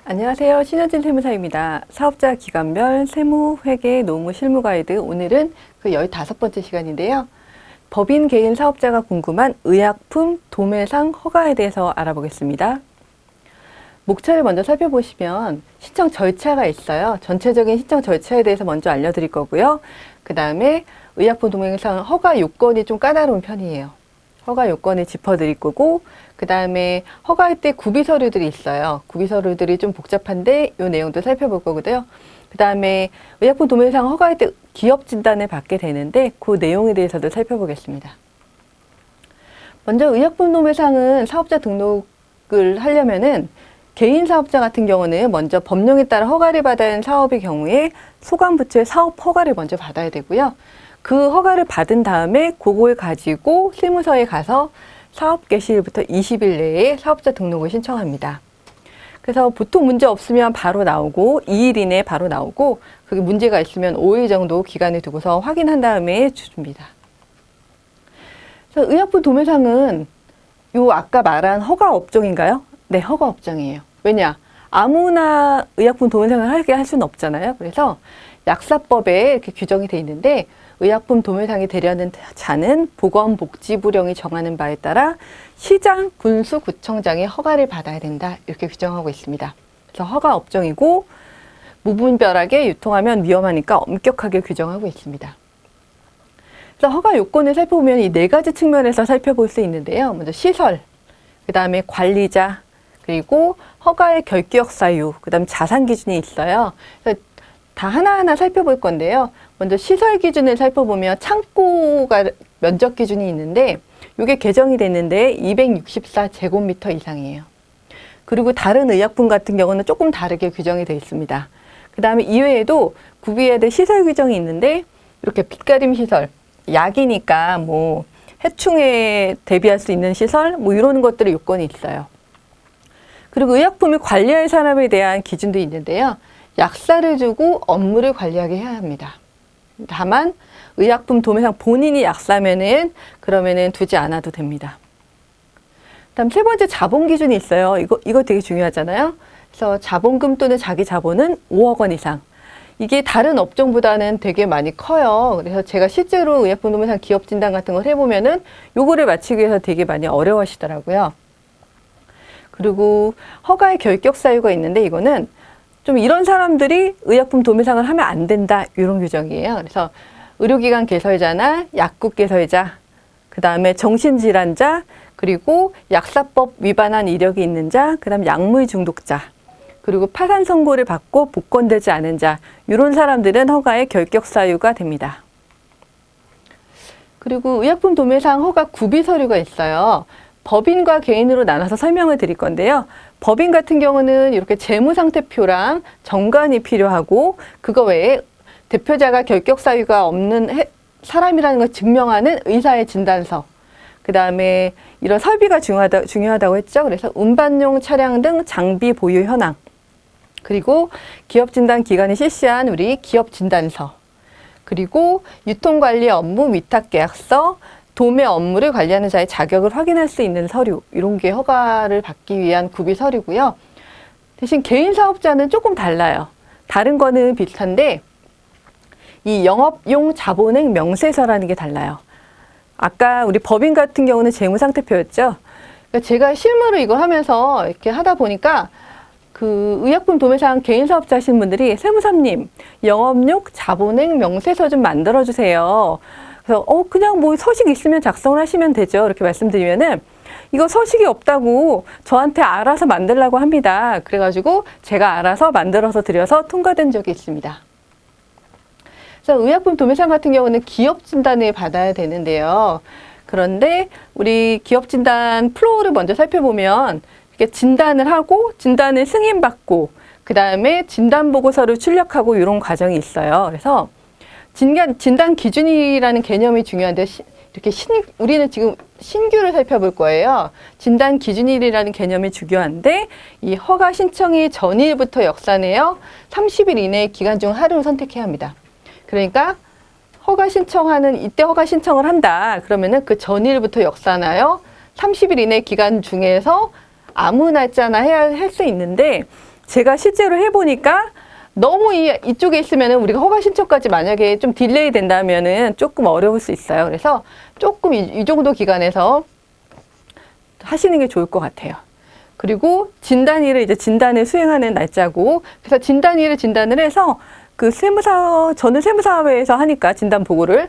안녕하세요. 신현진 세무사입니다. 사업자 기간별 세무, 회계, 노무, 실무 가이드. 오늘은 그 15번째 시간인데요. 법인 개인 사업자가 궁금한 의약품 도매상 허가에 대해서 알아보겠습니다. 목차를 먼저 살펴보시면 신청 절차가 있어요. 전체적인 신청 절차에 대해서 먼저 알려드릴 거고요. 그 다음에 의약품 도매상 허가 요건이 좀 까다로운 편이에요. 허가 요건을 짚어드릴 거고, 그 다음에 허가할 때 구비 서류들이 있어요. 구비 서류들이 좀 복잡한데 이 내용도 살펴볼 거고요. 그 다음에 의약품 도매상 허가할 때 기업 진단을 받게 되는데 그 내용에 대해서도 살펴보겠습니다. 먼저 의약품 도매상은 사업자 등록을 하려면은 개인 사업자 같은 경우는 먼저 법령에 따라 허가를 받아야 하는 사업의 경우에 소관부처의 사업 허가를 먼저 받아야 되고요. 그 허가를 받은 다음에 그걸 가지고 세무서에 가서 사업 개시일부터 20일 내에 사업자 등록을 신청합니다. 그래서 보통 문제 없으면 바로 나오고 2일 이내에 바로 나오고 그게 문제가 있으면 5일 정도 기간을 두고서 확인한 다음에 줍니다. 그래서 의약품 도매상은 요 아까 말한 허가 업종인가요? 네, 허가 업종이에요. 왜냐? 아무나 의약품 도매상을 하게 할 수는 없잖아요. 그래서 약사법에 이렇게 규정이 되어 있는데 의약품 도매상이 되려는 자는 보건복지부령이 정하는 바에 따라 시장, 군수, 구청장의 허가를 받아야 된다. 이렇게 규정하고 있습니다. 그래서 허가 업종이고 무분별하게 유통하면 위험하니까 엄격하게 규정하고 있습니다. 그래서 허가 요건을 살펴보면 이 4가지 측면에서 살펴볼 수 있는데요. 먼저 시설, 그 다음에 관리자, 그리고 허가의 결격 사유, 그 다음에 자산 기준이 있어요. 그래서 다 하나하나 살펴볼 건데요. 먼저 시설 기준을 살펴보면 창고가 면적 기준이 있는데 이게 개정이 됐는데 264제곱미터 이상이에요. 그리고 다른 의약품 같은 경우는 조금 다르게 규정이 되어 있습니다. 그 다음에 이외에도 구비해야 될 시설 규정이 있는데 이렇게 빛가림 시설, 약이니까 뭐 해충에 대비할 수 있는 시설 뭐 이런 것들의 요건이 있어요. 그리고 의약품을 관리할 사람에 대한 기준도 있는데요. 약사를 주고 업무를 관리하게 해야 합니다. 다만 의약품 도매상 본인이 약사면은 그러면은 두지 않아도 됩니다. 다음 3번째 자본 기준이 있어요. 이거 되게 중요하잖아요. 그래서 자본금 또는 자기 자본은 5억 원 이상. 이게 다른 업종보다는 되게 많이 커요. 그래서 제가 실제로 의약품 도매상 기업 진단 같은 걸 해보면은 요거를 맞추기 위해서 되게 많이 어려워하시더라고요. 그리고 허가의 결격 사유가 있는데 이거는 좀 이런 사람들이 의약품 도매상을 하면 안 된다 이런 규정이에요. 그래서 의료기관 개설자나 약국 개설자, 그 다음에 정신질환자, 그리고 약사법 위반한 이력이 있는 자, 그 다음 약물 중독자, 그리고 파산 선고를 받고 복권되지 않은 자 이런 사람들은 허가의 결격 사유가 됩니다. 그리고 의약품 도매상 허가 구비 서류가 있어요. 법인과 개인으로 나눠서 설명을 드릴 건데요. 법인 같은 경우는 이렇게 재무상태표랑 정관이 필요하고 그거 외에 대표자가 결격 사유가 없는 사람이라는 걸 증명하는 의사의 진단서, 그 다음에 이런 설비가 중요하다고 했죠. 그래서 운반용 차량 등 장비 보유 현황, 그리고 기업진단 기관이 실시한 우리 기업진단서, 그리고 유통관리 업무 위탁계약서, 도매 업무를 관리하는 자의 자격을 확인할 수 있는 서류, 이런 게 허가를 받기 위한 구비 서류고요. 대신 개인 사업자는 조금 달라요. 다른 거는 비슷한데 이 영업용 자본행 명세서라는 게 달라요. 아까 우리 법인 같은 경우는 재무상태표였죠. 그러니까 제가 실무로 이거 하면서 이렇게 하다 보니까 그 의약품 도매상 개인 사업자 하시는 분들이 세무사님, 영업용 자본행 명세서 좀 만들어주세요. 그래서 그냥 뭐 서식 있으면 작성을 하시면 되죠. 이렇게 말씀드리면은 이거 서식이 없다고 저한테 알아서 만들라고 합니다. 그래가지고 제가 알아서 만들어서 드려서 통과된 적이 있습니다. 그래서 의약품 도매상 같은 경우는 기업 진단을 받아야 되는데요. 그런데 우리 기업 진단 플로우를 먼저 살펴보면 이렇게 진단을 하고 진단을 승인받고 그 다음에 진단 보고서를 출력하고 이런 과정이 있어요. 그래서 진단 기준이라는 개념이 중요한데 이렇게 우리는 지금 신규를 살펴볼 거예요. 진단 기준일이라는 개념이 중요한데 이 허가 신청이 전일부터 역산해요. 30일 이내 기간 중 하루를 선택해야 합니다. 그러니까 허가 신청하는 이때 허가 신청을 한다. 그러면은 그 전일부터 역산하여 30일 이내 기간 중에서 아무 날짜나 해야 할 수 있는데 제가 실제로 해보니까 너무 이쪽에 있으면은 우리가 허가 신청까지 만약에 좀 딜레이 된다면은 조금 어려울 수 있어요. 그래서 조금 이 정도 기간에서 하시는 게 좋을 것 같아요. 그리고 진단일을 이제 진단을 수행하는 날짜고, 그래서 진단일을 진단을 해서 그 저는 세무사회에서 하니까 진단 보고를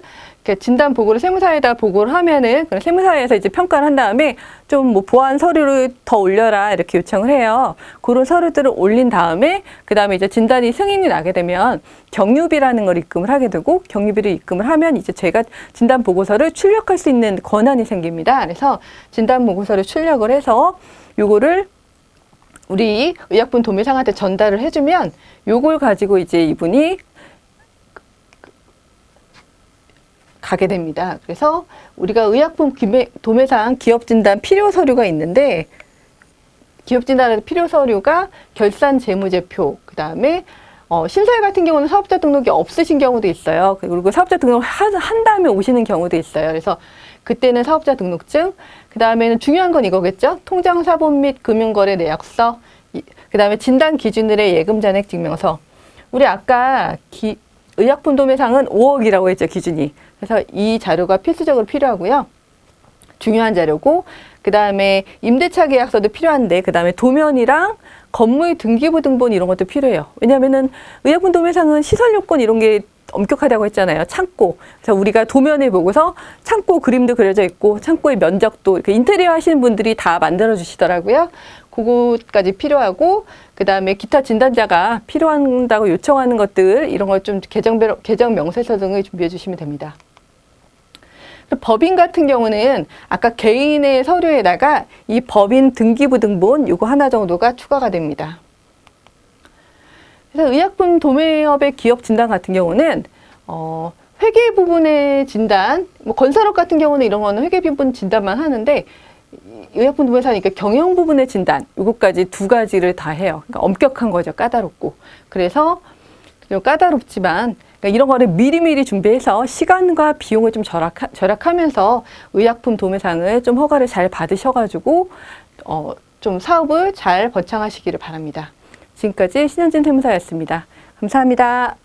세무사에다 보고를 하면은 세무사에서 이제 평가를 한 다음에 좀 뭐 보완 서류를 더 올려라 이렇게 요청을 해요. 그런 서류들을 올린 다음에 그 다음에 이제 진단이 승인이 나게 되면 경유비라는 걸 입금을 하게 되고, 경유비를 입금을 하면 이제 제가 진단 보고서를 출력할 수 있는 권한이 생깁니다. 그래서 진단 보고서를 출력을 해서 요거를 우리 의약품 도매상한테 전달을 해주면 요걸 가지고 이제 이분이 가게 됩니다. 그래서 우리가 의약품 도매상 기업진단 필요 서류가 있는데, 기업진단의 필요 서류가 결산 재무제표, 그 다음에 신설 같은 경우는 사업자 등록이 없으신 경우도 있어요. 그리고 사업자 등록을 한 다음에 오시는 경우도 있어요. 그래서 그때는 사업자 등록증, 그 다음에는 중요한 건 이거겠죠. 통장사본 및 금융거래 내역서, 그 다음에 진단 기준일의 예금 잔액 증명서. 우리 아까 의약품 도매상은 5억이라고 했죠, 기준이. 그래서 이 자료가 필수적으로 필요하고요. 중요한 자료고, 그 다음에 임대차 계약서도 필요한데, 그 다음에 도면이랑 건물 등기부 등본 이런 것도 필요해요. 왜냐면은 의약품 도매상은 시설 요건 이런 게 엄격하다고 했잖아요. 창고. 그래서 우리가 도면을 보고서 창고 그림도 그려져 있고, 창고의 면적도, 인테리어 하시는 분들이 다 만들어 주시더라고요. 그것까지 필요하고, 그 다음에 기타 진단자가 필요한다고 요청하는 것들, 이런 걸 좀 계정 명세서 등을 준비해 주시면 됩니다. 법인 같은 경우는 아까 개인의 서류에다가 이 법인 등기부 등본 요거 하나 정도가 추가가 됩니다. 그래서 의약품 도매업의 기업 진단 같은 경우는 회계 부분의 진단, 뭐 건설업 같은 경우는 이런 거는 회계 부분 진단만 하는데, 의약품 도매사니까 경영 부분의 진단, 요거까지 두 가지를 다 해요. 그러니까 엄격한 거죠. 까다롭고. 그래서 좀 까다롭지만, 그러니까 이런 거를 미리미리 준비해서 시간과 비용을 좀 절약하면서 의약품 도매상을 좀 허가를 잘 받으셔가지고 좀 사업을 잘 번창하시기를 바랍니다. 지금까지 신현진 세무사였습니다. 감사합니다.